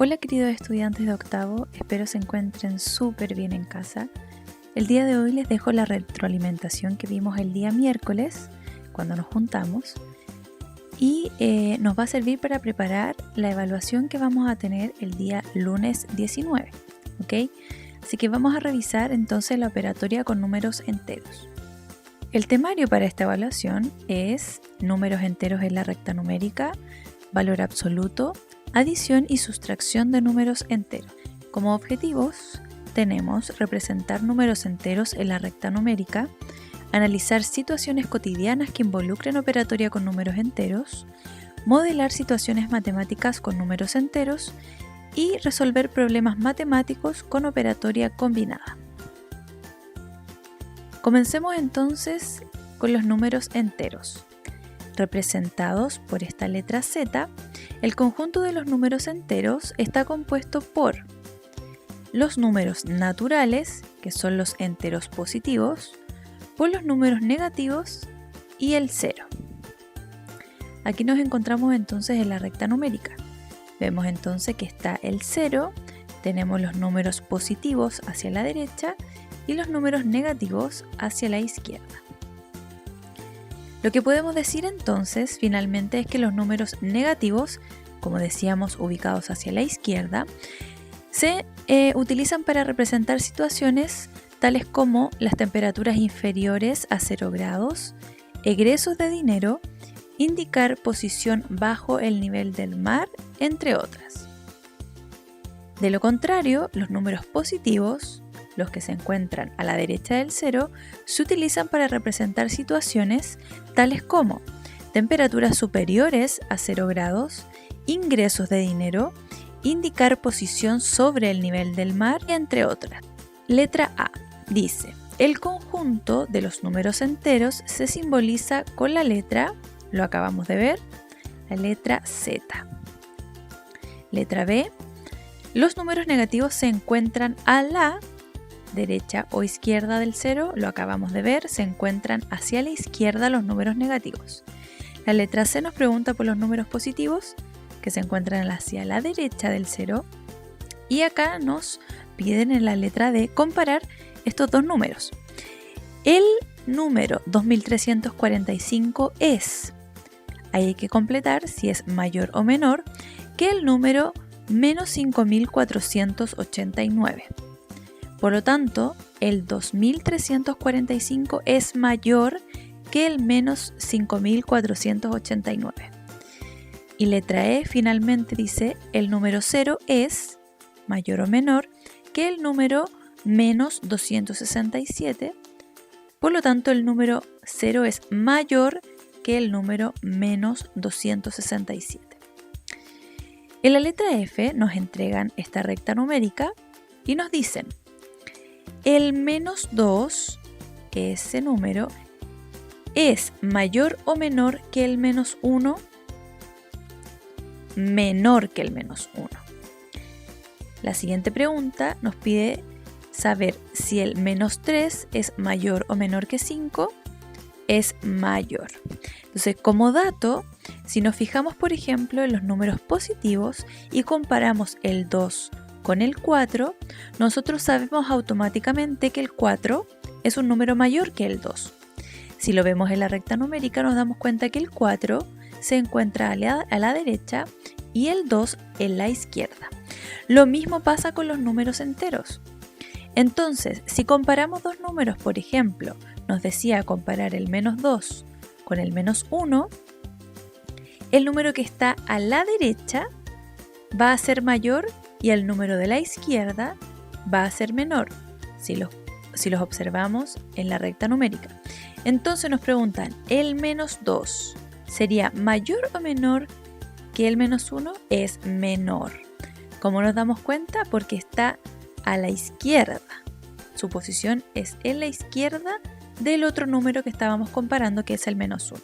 Hola queridos estudiantes de octavo, espero se encuentren súper bien en casa. El día de hoy les dejo la retroalimentación que vimos el día miércoles cuando nos juntamos y nos va a servir para preparar la evaluación que vamos a tener el día lunes 19, ¿ok? Así que vamos a revisar entonces la operatoria con números enteros. El temario para esta evaluación es números enteros en la recta numérica, valor absoluto, adición y sustracción de números enteros. Como objetivos tenemos representar números enteros en la recta numérica, analizar situaciones cotidianas que involucren operatoria con números enteros, modelar situaciones matemáticas con números enteros y resolver problemas matemáticos con operatoria combinada. Comencemos entonces con los números enteros. Representados por esta letra Z, el conjunto de los números enteros está compuesto por los números naturales, que son los enteros positivos, por los números negativos y el 0. Aquí nos encontramos entonces en la recta numérica. Vemos entonces que está el 0, tenemos los números positivos hacia la derecha y los números negativos hacia la izquierda. Lo que podemos decir entonces finalmente es que los números negativos, como decíamos ubicados hacia la izquierda, se utilizan para representar situaciones tales como las temperaturas inferiores a 0 grados, egresos de dinero, indicar posición bajo el nivel del mar, entre otras. De lo contrario, los números positivos, los que se encuentran a la derecha del 0, se utilizan para representar situaciones tales como temperaturas superiores a 0 grados, ingresos de dinero, indicar posición sobre el nivel del mar, entre otras. Letra A dice: el conjunto de los números enteros se simboliza con la letra, lo acabamos de ver, la letra Z. Letra B: los números negativos se encuentran a la derecha o izquierda del 0, lo acabamos de ver, se encuentran hacia la izquierda los números negativos. La letra C nos pregunta por los números positivos, que se encuentran hacia la derecha del 0, y acá nos piden en la letra D comparar estos dos números. El número 2345 es, ahí hay que completar si es mayor o menor que el número menos 5489. Por lo tanto, el 2345 es mayor que el menos 5489. Y letra E finalmente dice: el número 0 es mayor o menor que el número menos 267. Por lo tanto, el número 0 es mayor que el número menos 267. En la letra F nos entregan esta recta numérica y nos dicen: el menos 2, ese número, es mayor o menor que el menos 1, menor que el menos 1. La siguiente pregunta nos pide saber si el menos 3 es mayor o menor que 5, es mayor. Entonces, como dato, si nos fijamos, por ejemplo, en los números positivos y comparamos el 2 con el 4, nosotros sabemos automáticamente que el 4 es un número mayor que el 2. Si lo vemos en la recta numérica, nos damos cuenta que el 4 se encuentra a la derecha y el 2 en la izquierda. Lo mismo pasa con los números enteros. Entonces, si comparamos dos números, por ejemplo, nos decía comparar el menos 2 con el menos 1, el número que está a la derecha va a ser mayor y el número de la izquierda va a ser menor, si los observamos en la recta numérica. Entonces nos preguntan, ¿el menos 2 sería mayor o menor que el menos 1? Es menor. ¿Cómo nos damos cuenta? Porque está a la izquierda. Su posición es en la izquierda del otro número que estábamos comparando, que es el menos 1.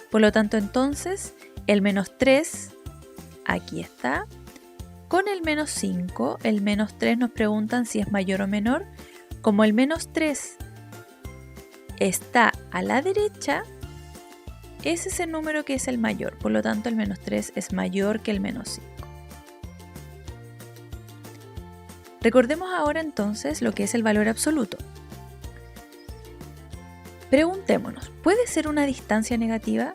Por lo tanto, entonces, el menos 3, aquí está. Con el menos 5, el menos 3 nos preguntan si es mayor o menor. Como el menos 3 está a la derecha, ese es el número que es el mayor. Por lo tanto, el menos 3 es mayor que el menos 5. Recordemos ahora entonces lo que es el valor absoluto. Preguntémonos, ¿puede ser una distancia negativa?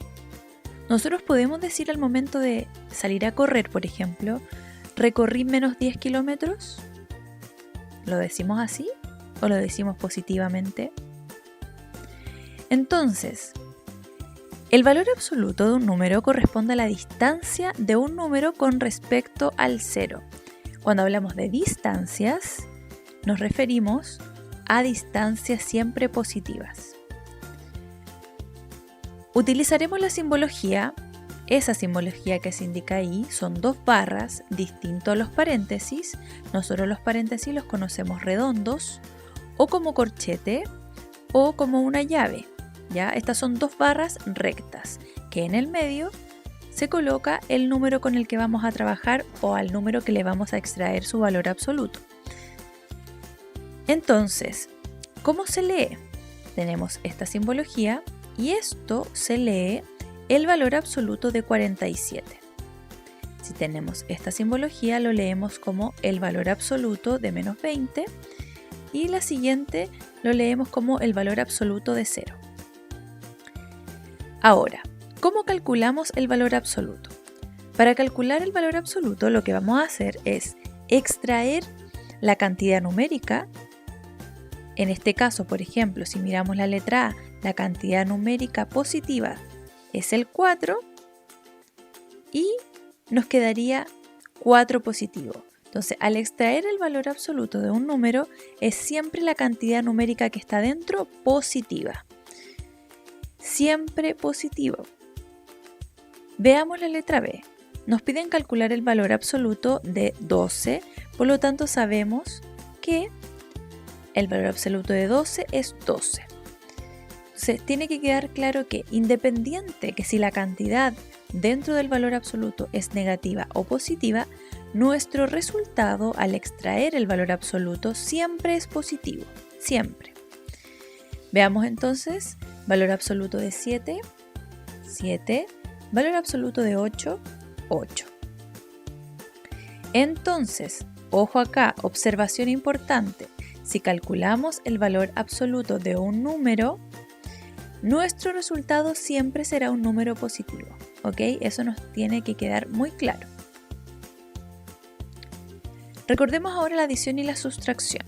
Nosotros podemos decir al momento de salir a correr, por ejemplo, ¿recorrí menos 10 kilómetros? ¿Lo decimos así o lo decimos positivamente? Entonces, el valor absoluto de un número corresponde a la distancia de un número con respecto al cero. Cuando hablamos de distancias, nos referimos a distancias siempre positivas. Utilizaremos la simbología. Esa simbología que se indica ahí son dos barras, distinto a los paréntesis. Nosotros los paréntesis los conocemos redondos, o como corchete, o como una llave. ¿Ya? Estas son dos barras rectas, que en el medio se coloca el número con el que vamos a trabajar o al número que le vamos a extraer su valor absoluto. Entonces, ¿cómo se lee? Tenemos esta simbología y esto se lee el valor absoluto de 47. Si tenemos esta simbología, lo leemos como el valor absoluto de menos 20 y la siguiente lo leemos como el valor absoluto de 0. Ahora, ¿cómo calculamos el valor absoluto? Para calcular el valor absoluto, lo que vamos a hacer es extraer la cantidad numérica. En este caso, por ejemplo, si miramos la letra A, la cantidad numérica positiva es el 4 y nos quedaría 4 positivo. Entonces, al extraer el valor absoluto de un número, es siempre la cantidad numérica que está dentro positiva. Siempre positivo. Veamos la letra B. Nos piden calcular el valor absoluto de 12, por lo tanto sabemos que el valor absoluto de 12 es 12. Entonces, tiene que quedar claro que independiente que si la cantidad dentro del valor absoluto es negativa o positiva, nuestro resultado al extraer el valor absoluto siempre es positivo, siempre. Veamos entonces, valor absoluto de 7, 7, valor absoluto de 8, 8. Entonces, ojo acá, observación importante, si calculamos el valor absoluto de un número, nuestro resultado siempre será un número positivo, ¿ok? Eso nos tiene que quedar muy claro. Recordemos ahora la adición y la sustracción.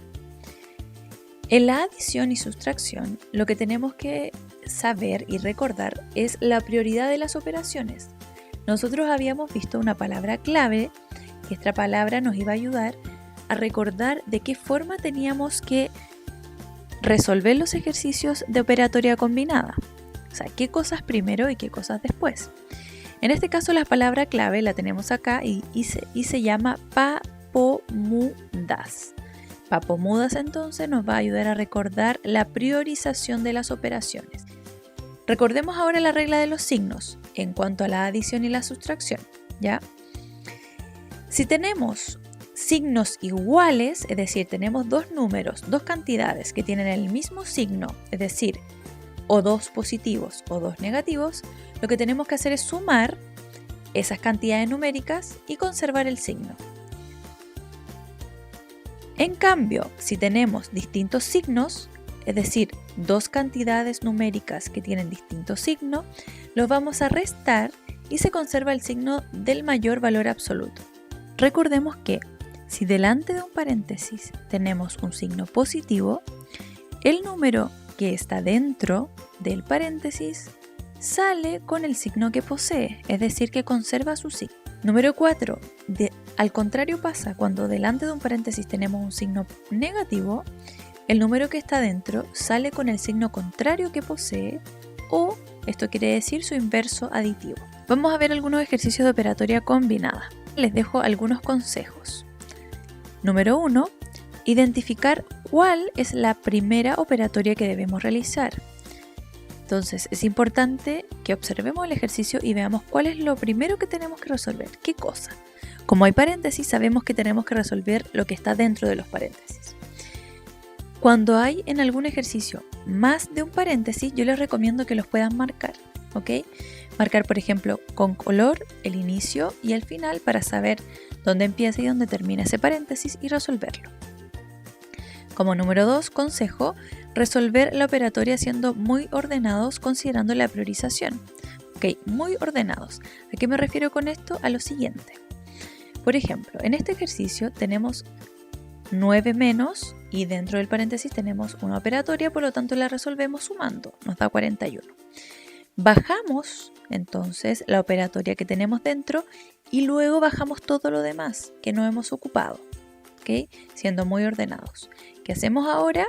En la adición y sustracción, lo que tenemos que saber y recordar es la prioridad de las operaciones. Nosotros habíamos visto una palabra clave, que esta palabra nos iba a ayudar a recordar de qué forma teníamos que resolver los ejercicios de operatoria combinada. O sea, qué cosas primero y qué cosas después. En este caso la palabra clave la tenemos acá y se llama papomudas. Papomudas entonces nos va a ayudar a recordar la priorización de las operaciones. Recordemos ahora la regla de los signos en cuanto a la adición y la sustracción, ¿ya? Si tenemos signos iguales, es decir, tenemos dos números, dos cantidades que tienen el mismo signo, es decir, o dos positivos o dos negativos, lo que tenemos que hacer es sumar esas cantidades numéricas y conservar el signo. En cambio, si tenemos distintos signos, es decir, dos cantidades numéricas que tienen distinto signo, los vamos a restar y se conserva el signo del mayor valor absoluto. Recordemos que si delante de un paréntesis tenemos un signo positivo, el número que está dentro del paréntesis sale con el signo que posee, es decir, que conserva su signo. Número 4. Al contrario pasa cuando delante de un paréntesis tenemos un signo negativo, el número que está dentro sale con el signo contrario que posee o, esto quiere decir, su inverso aditivo. Vamos a ver algunos ejercicios de operatoria combinada. Les dejo algunos consejos. Número 1. Identificar cuál es la primera operatoria que debemos realizar. Entonces, es importante que observemos el ejercicio y veamos cuál es lo primero que tenemos que resolver. ¿Qué cosa? Como hay paréntesis, sabemos que tenemos que resolver lo que está dentro de los paréntesis. Cuando hay en algún ejercicio más de un paréntesis, yo les recomiendo que los puedan marcar, ¿ok? Marcar, por ejemplo, con color el inicio y el final para saber dónde empieza y dónde termina ese paréntesis y resolverlo. Como número 2, consejo, resolver la operatoria siendo muy ordenados considerando la priorización. Ok, muy ordenados. ¿A qué me refiero con esto? A lo siguiente. Por ejemplo, en este ejercicio tenemos 9 menos y dentro del paréntesis tenemos una operatoria, por lo tanto la resolvemos sumando, nos da 41. Bajamos entonces la operatoria que tenemos dentro y luego bajamos todo lo demás que no hemos ocupado, ¿ok? Siendo muy ordenados. ¿Qué hacemos ahora?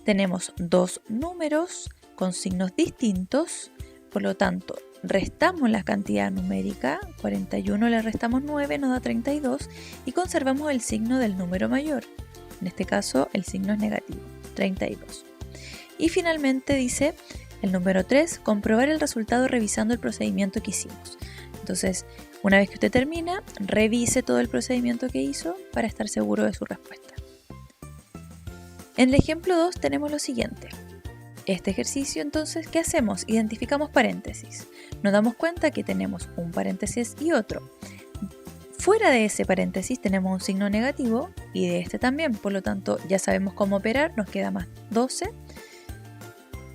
Tenemos dos números con signos distintos, por lo tanto restamos la cantidad numérica, 41 le restamos 9, nos da 32 y conservamos el signo del número mayor. En este caso el signo es negativo, 32. Y finalmente dice el número 3, comprobar el resultado revisando el procedimiento que hicimos. Entonces, una vez que usted termina, revise todo el procedimiento que hizo para estar seguro de su respuesta. En el ejemplo 2 tenemos lo siguiente. Este ejercicio, entonces, ¿qué hacemos? Identificamos paréntesis. Nos damos cuenta que tenemos un paréntesis y otro. Fuera de ese paréntesis tenemos un signo negativo y de este también. Por lo tanto, ya sabemos cómo operar. Nos queda más 12.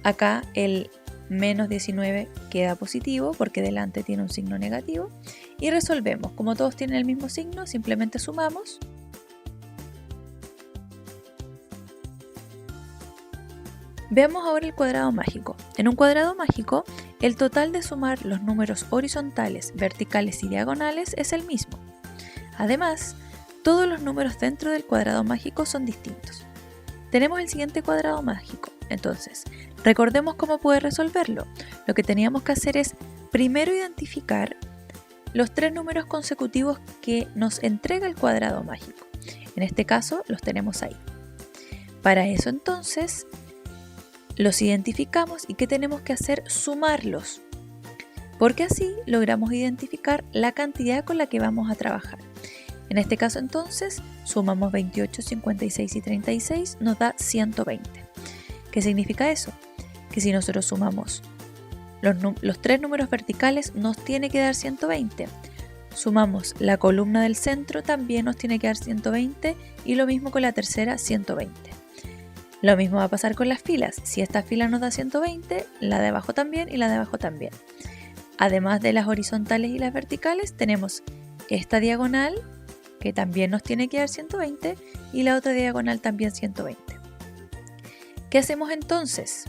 Acá el menos 19 queda positivo porque delante tiene un signo negativo. Y resolvemos. Como todos tienen el mismo signo, simplemente sumamos. Veamos ahora el cuadrado mágico. En un cuadrado mágico, el total de sumar los números horizontales, verticales y diagonales es el mismo. Además, todos los números dentro del cuadrado mágico son distintos. Tenemos el siguiente cuadrado mágico. Entonces, recordemos cómo poder resolverlo. Lo que teníamos que hacer es primero identificar los 3 números consecutivos que nos entrega el cuadrado mágico. En este caso, los tenemos ahí. Para eso, entonces, los identificamos y ¿qué tenemos que hacer? Sumarlos, porque así logramos identificar la cantidad con la que vamos a trabajar. En este caso entonces sumamos 28, 56 y 36, nos da 120. ¿Qué significa eso? Que si nosotros sumamos los 3 números verticales nos tiene que dar 120. Sumamos la columna del centro, también nos tiene que dar 120 y lo mismo con la tercera, 120. Lo mismo va a pasar con las filas. Si esta fila nos da 120, la de abajo también y la de abajo también. Además de las horizontales y las verticales, tenemos esta diagonal que también nos tiene que dar 120 y la otra diagonal también 120. ¿Qué hacemos entonces?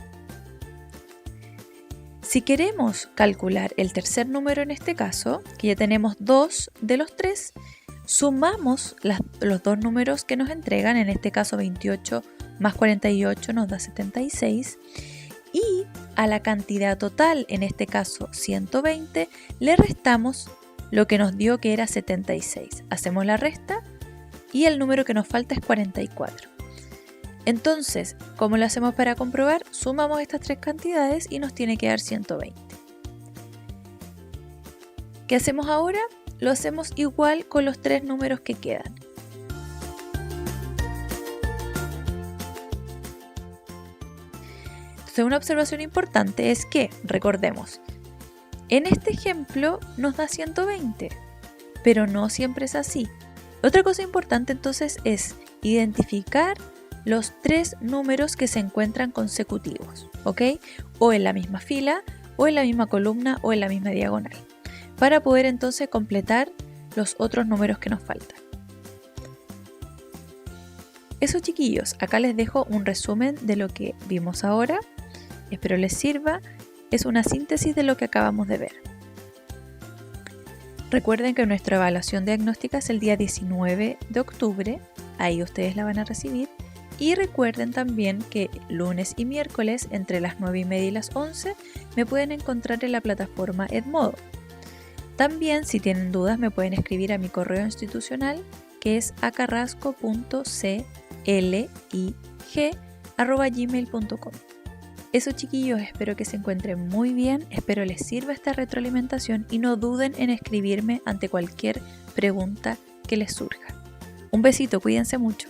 Si queremos calcular el tercer número en este caso, que ya tenemos 2 de los 3, sumamos los dos números que nos entregan, en este caso 28 más 48 nos da 76 y a la cantidad total, en este caso 120, le restamos lo que nos dio que era 76. Hacemos la resta y el número que nos falta es 44. Entonces, ¿cómo lo hacemos para comprobar? Sumamos estas 3 cantidades y nos tiene que dar 120. ¿Qué hacemos ahora? Lo hacemos igual con los 3 números que quedan. Entonces, una observación importante es que, recordemos, en este ejemplo nos da 120, pero no siempre es así. Otra cosa importante entonces es identificar los 3 números que se encuentran consecutivos, ¿ok? O en la misma fila, o en la misma columna, o en la misma diagonal, para poder entonces completar los otros números que nos faltan. Eso, chiquillos, acá les dejo un resumen de lo que vimos ahora. Espero les sirva. Es una síntesis de lo que acabamos de ver. Recuerden que nuestra evaluación diagnóstica es el día 19 de octubre. Ahí ustedes la van a recibir. Y recuerden también que lunes y miércoles entre las 9:30 y las 11 me pueden encontrar en la plataforma Edmodo. También, si tienen dudas, me pueden escribir a mi correo institucional, que es acarrasco.clig@gmail.com. Eso, chiquillos, espero que se encuentren muy bien, espero les sirva esta retroalimentación y no duden en escribirme ante cualquier pregunta que les surja. Un besito, cuídense mucho.